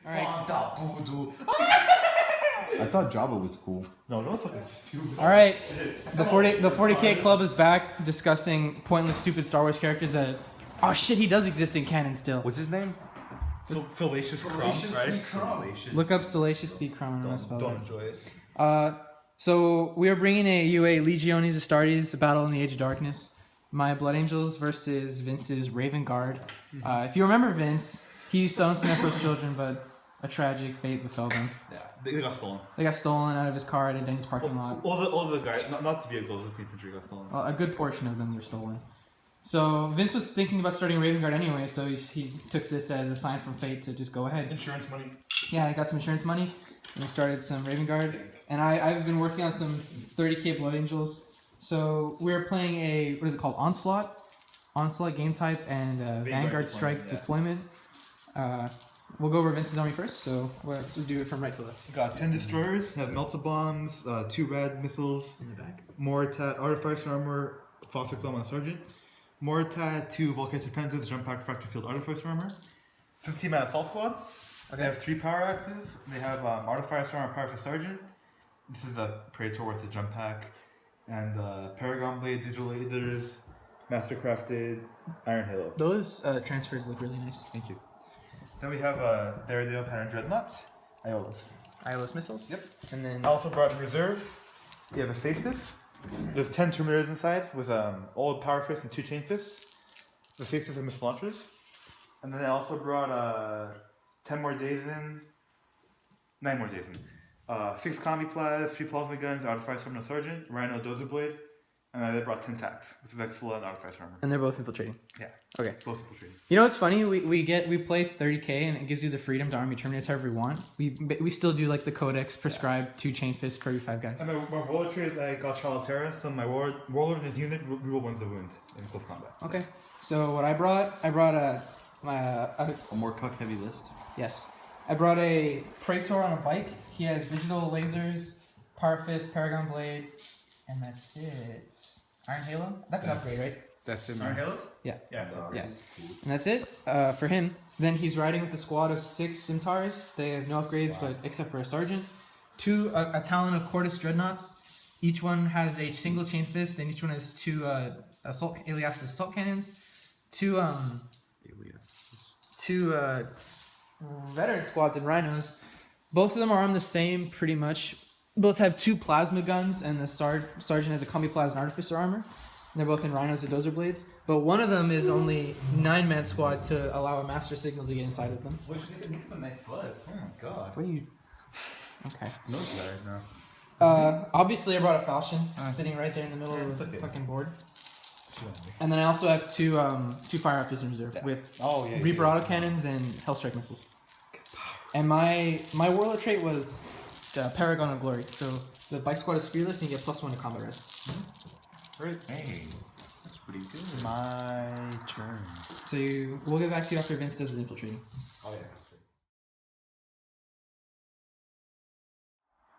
Alright. I thought Java was cool. No, don't fucking stupid. Alright. The 40K Club is back discussing pointless, stupid Star Wars characters that. Oh shit, he does exist in canon still. What's his name? Salacious Crumb, right? Look up Salacious P. Crumb. Don't enjoy it. So we are bringing a UA Legiones Astartes, a battle in the Age of Darkness. My Blood Angels versus Vince's Raven Guard. If you remember Vince, he used to own some Emperor's Children, but a tragic fate befell them. Yeah, they got stolen. They got stolen out of his car at a Denny's parking lot. All the guys, not the vehicles, just the infantry got stolen. Well, a good portion of them were stolen. So Vince was thinking about starting Raven Guard anyway, so he took this as a sign from fate to just go ahead. Insurance money. Yeah, I got some insurance money, and I started some Raven Guard. And I've been working on some 30k Blood Angels. So we're playing a, what is it called, Onslaught? Onslaught game type and Vanguard Strike deployment. We'll go over Vince's army first, so let's do it from right to left. Got 10 destroyers, have melta bombs, 2 rad missiles, In the back. Moritat, Artificer Armour, Foster Club on the Sergeant, Moritat, 2 Volkite Serpentas, Jump Pack Refractor Field Artificer Armour, 15-man Assault Squad. Okay. They have 3 Power Axes, they have Artificer Armour, Power for Sergeant. This is a Praetor with a Jump Pack, and Paragon Blade, Digital Editors, Mastercrafted, Iron Halo. Those transfers look really nice. Thank you. Then we have Daredevil, Pattern Dreadnought, Aeolus. Ios missiles. Yep. And then I also brought in reserve. We have a Astartes. There's 10 Terminators inside with old Power Fists and 2 Chain Fists. The Astartes and missile launchers. And then I also brought 10 more days in. 9 more days in. 6 Combi Plas, 3 Plasma Guns, Artificer Armour Sergeant, Rhino Dozer Blade. And I brought 10 Tacks with Vexilla and Artificer Armour. and they're both infiltrating. Yeah. Okay. Both infiltrating. You know what's funny? We play 30k and it gives you the freedom to army Terminators however we want. We still do like the Codex prescribed 2 chain fists per 5 guys. And my warlord trait is I got Child of Terra, so my warlord and his unit reroll ones the wounds in close combat. Okay. So what I brought a more cuck heavy list. yes. I brought a Praetor on a bike. He has digital lasers, Power Fist, Paragon Blade, and that's it. Iron Halo? That's an upgrade, right? That's in Iron there. Halo? Yeah. Yeah. Yeah. And that's it for him. Then he's riding with a squad of 6 Centaurs. They have no upgrades, but except for a sergeant. 2 a Talon of Cordis Dreadnoughts. Each one has a single chain fist, and each one has 2 Elias assault cannons. 2 veteran squads and rhinos. Both of them are on the same, pretty much. Both have 2 plasma guns, and the sergeant has a combi plas and artificer armor. And they're both in rhinos with dozer blades. But one of them is only 9-man squad to allow a master signal to get inside of them. Which they can the next blood. Oh my god. What are you? Okay. No right now. Obviously, I brought a falchion sitting right there in the middle of the fucking board. And then I also have 2 fire raptors in reserve with Reaper autocannons and Hellstrike missiles. And my warlord trait was Paragon of Glory. So the bike squad is fearless and you get +1 to combat res. Great. Hey, that's pretty good. My turn. So we'll get back to you after Vince does his infiltrating. Oh yeah.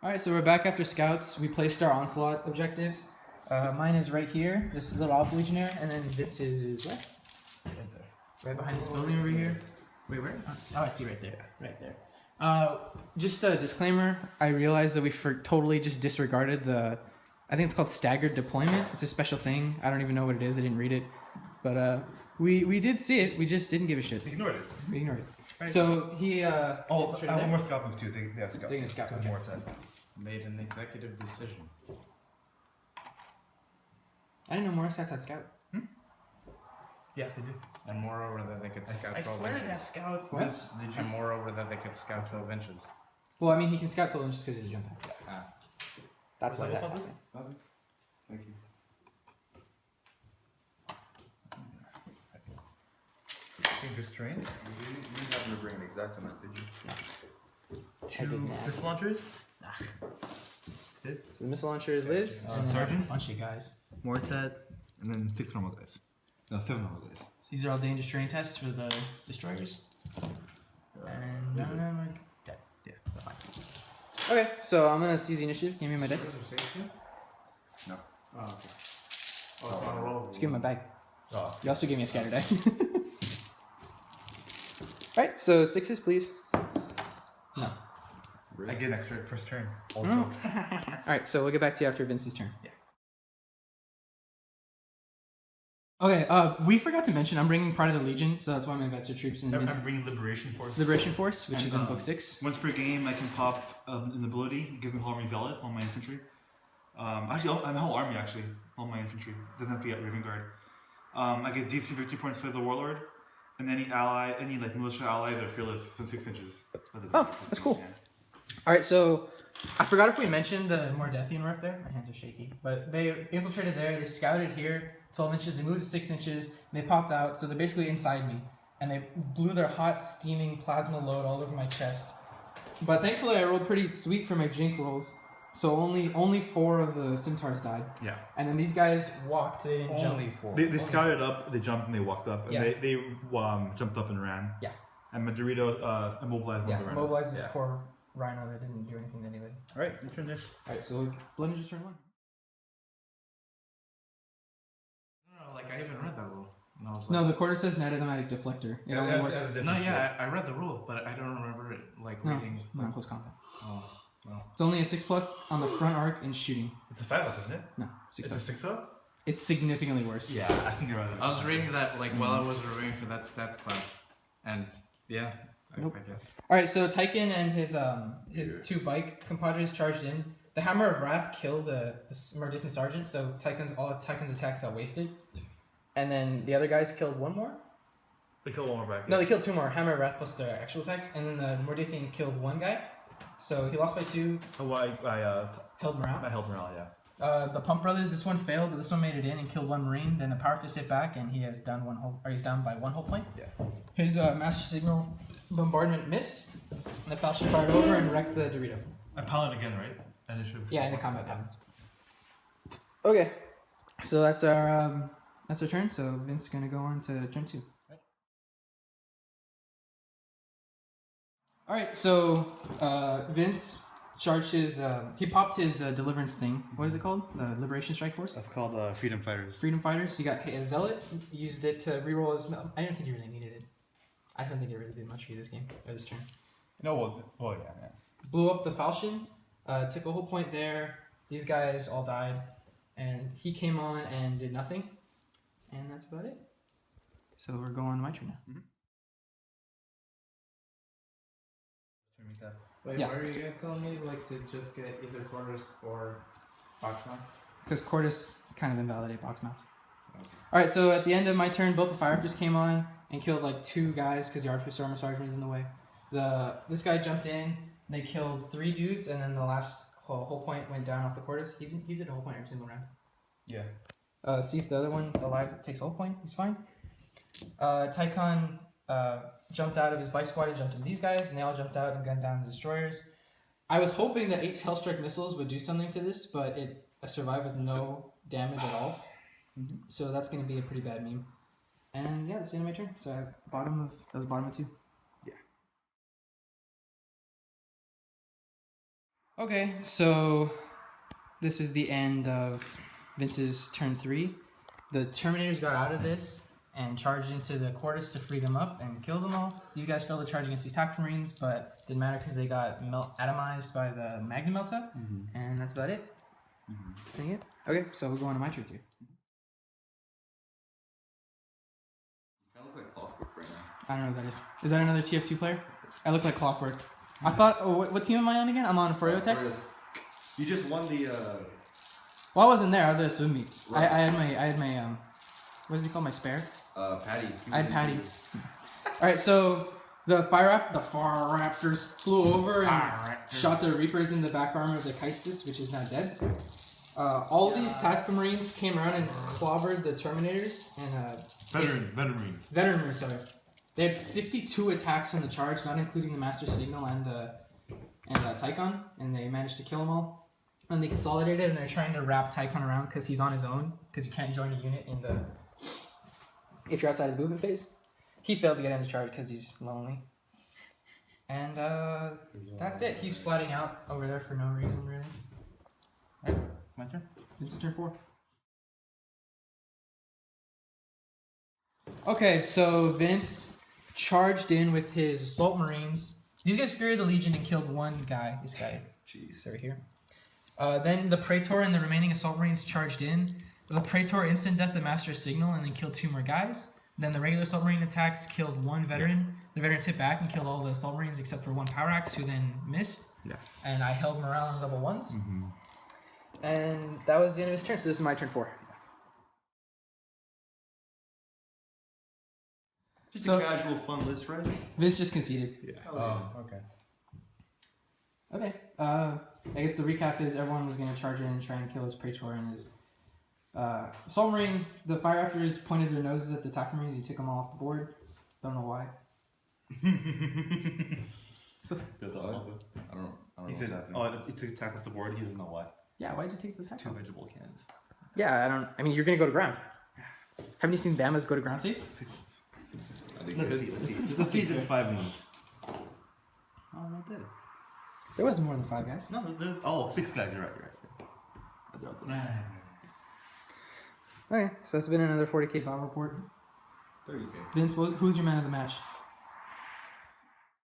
Alright, so we're back after scouts. We placed our onslaught objectives. Mine is right here, this little Alpha Legionnaire, and then Vince's is where? Right behind this building over here. Wait, where? Oh, I see right there. Right there. Just a disclaimer, I realized that we totally just disregarded I think it's called staggered deployment. It's a special thing. I don't even know what it is. I didn't read it. But we did see it. We just didn't give a shit. Ignored it. We ignored it. Right. So he... I have one more scout move too. They have scouts. They're gonna scout, okay. More time. Made an executive decision. I didn't know Moritat had scout. Yeah, they do. And moreover that they could scout I 12 swear inches. that scout. What? Did you moreover that they could scout 12 inches? Well, I mean, he can scout 12 inches because he's a jump pack. Ah. That's why What's that's that? happening. Thank you. Dangerous terrain. You didn't happen to bring an exact amount, did you? I did 2 not. missile launchers. So the missile launcher lives, and then a Sergeant? bunch of guys. Moritat, and then 6 normal guys. No, 7 normal guys. So these are all dangerous terrain tests for the destroyers. And none of them are dead. Yeah. Okay, so I'm gonna seize the initiative. Give me my dice. No. Oh, okay. Oh, it's on a roll. Just give me my bag. Oh, You also give me a scatter die. Alright, so 6s, please. really? I get next turn, first turn. All Mm. jump. Alright, so we'll get back to you after Vince's turn. Yeah. Okay, we forgot to mention I'm bringing Pride of the Legion, so that's why I'm Inventor Troops in I'm bringing Liberation Force. Liberation Force, which And, is in book 6. Once per game, I can pop an ability. It gives me Army Zealot on my infantry. Actually, I'm whole army actually on my infantry. Doesn't have to be at Raven Guard. I get DC victory points for the Warlord, and any ally, any like militia allies are fearless within 6 inches. Oh, that's cool. Alright, so I forgot if we mentioned the Mordethian rep there. My hands are shaky. But they infiltrated there, they scouted here, 12 inches, they moved to 6 inches, and they popped out, so they're basically inside me. And they blew their hot, steaming plasma load all over my chest. But thankfully I rolled pretty sweet for my Jink rolls, so only 4 of the Centaurs died. Yeah. And then these guys walked, they didn't jump. Only 4. They scouted up, they jumped, and they walked up. And Yeah. they jumped up and ran. Yeah. And my Dorito immobilized one Yeah, of the runners. mobilized this poor rhino that didn't do anything to anybody. Alright, your turn, Nish. Alright, so Blender just turn 1. No, like I even read that rule. And I was No, like, the quarter says net automatic deflector. It only works. no, yeah, I read the rule, but I don't remember it like No, reading. not close combat. Oh, no. It's only a 6+ on the front arc in shooting. It's a 5-up, isn't it? No, 6 It's a 6-up? It's significantly worse. Yeah, I think you're right. I was reading that like while I was reviewing for that stats class, and yeah, Nope. I guess. All right, so Tychon and his 2 bike compadres charged in. The Hammer of Wrath killed the Mordethian sergeant, so all of Tychon's attacks got wasted. And then the other guys killed 1 more. They killed one more back. No, they killed 2 more. Hammer of Wrath plus their actual attacks, and then the Mordethian killed 1 guy. So he lost by 2. Oh, Held morale. I held morale, yeah. The Pump Brothers, this one failed, but this one made it in and killed 1 Marine. Then the Power Fist hit back, and he's down by 1 whole point. Yeah. His Master Signal bombardment missed. And the Falchion fired over and wrecked the Dorito. I paladin again, right? Initiative. Yeah, in a combat pattern. Okay, so that's our turn. So Vince is gonna go on to turn 2. All right, so Vince charged his. He popped his deliverance thing. What is it called? The Liberation Strike Force. That's called Freedom Fighters. Freedom Fighters. He got hit as Zealot. He used it to reroll his. I didn't think he really needed it. I don't think it really did much for you this game or this turn. No, well, yeah. Blew up the Falchion. Took a whole point there. These guys all died, and he came on and did nothing, and that's about it. So we're going on to my turn now. Wait, Yeah. why are you guys telling me like to just get either quarters or box knots? Because Cordis kind of invalidate box mounts. Okay. Alright, so at the end of my turn, both the Fire Raptors came on and killed like 2 guys because the Artificer Armor Sergeant is in the way. This guy jumped in, and they killed 3 dudes, and then the last whole point went down off the Cordis. He's at a whole point every single round. Yeah. See if the other one alive takes a whole point. He's fine. Tychon jumped out of his bike squad and jumped into these guys, and they all jumped out and gunned down the destroyers. I was hoping that 8 Hellstrike missiles would do something to this, but it survived with no damage at all. So that's going to be a pretty bad meme. And yeah, that's the end of my turn. So that was bottom of 2. Yeah. Okay, so this is the end of Vince's turn 3. The Terminators got out of this and charged into the Quartus to free them up and kill them all. These guys failed to charge against these Tactical Marines, but didn't matter because they got atomized by the Magna Melta, and that's about it. Seeing it? Okay, so we'll go on to my turn 3. You kind of look like Clockwork right now. I don't know what that is. Is that another TF2 player? I look like Clockwork. I thought, what team am I on again? I'm on Froyo Tech. You just won the. Well, I wasn't there. I was at a swim meet. Right. I had my what is he called? My spare. Patty. I had Patty. All right, so the Fire Raptors flew over and shot the Reapers in the back armor of the Kaistus, which is now dead. All these Tactical Marines came around and clobbered the Terminators and Veteran Marines. Veteran Marines, sorry. They had 52 attacks on the charge, not including the Master Signal and Tychon, and they managed to kill them all. And they consolidated, and they're trying to wrap Tychon around because he's on his own, because you can't join a unit if you're outside of the movement phase. He failed to get into charge because he's lonely. And that's it. He's flatting out over there for no reason, really. Alright, my turn. It's turn 4. Okay, so Vince charged in with his Assault Marines These guys Fury the Legion and killed one guy. This guy. Jeez. Over here. Then the Praetor and the remaining Assault Marines charged in. The Praetor instant death the Master's Signal and then killed 2 more guys. Then the regular Assault Marine attacks killed 1 veteran. The veteran tipped back and killed all the Assault Marines except for 1 Power Axe, who then missed. Yeah. And I held morale on double ones. Mm-hmm. And that was the end of his turn, so this is my turn 4. Just So- a casual fun list, right? Vince just conceded. Yeah. Oh, okay. Okay. I guess the recap is everyone was going to charge in and try and kill his Praetor and his Assault Marine. The Fire Raptors pointed their noses at the attack Marines. You took them all off the board. Don't know why. I don't He know said, what's happening. "Oh, it took attack off the board. He doesn't know why." Yeah, why'd you take the attack? 2 legible cannons. Yeah, I mean, you're going to go to ground. Haven't you seen Bama's go to ground saves? I think Let's good. see. Let's see. Let's see. Did 5 wounds. Oh, I'm not dead. There was more than 5 guys. No, there's 6 guys. You're right. You're right. They're all dead. Okay, so that's been another 40k battle report. 30k. Vince, who's your man of the match?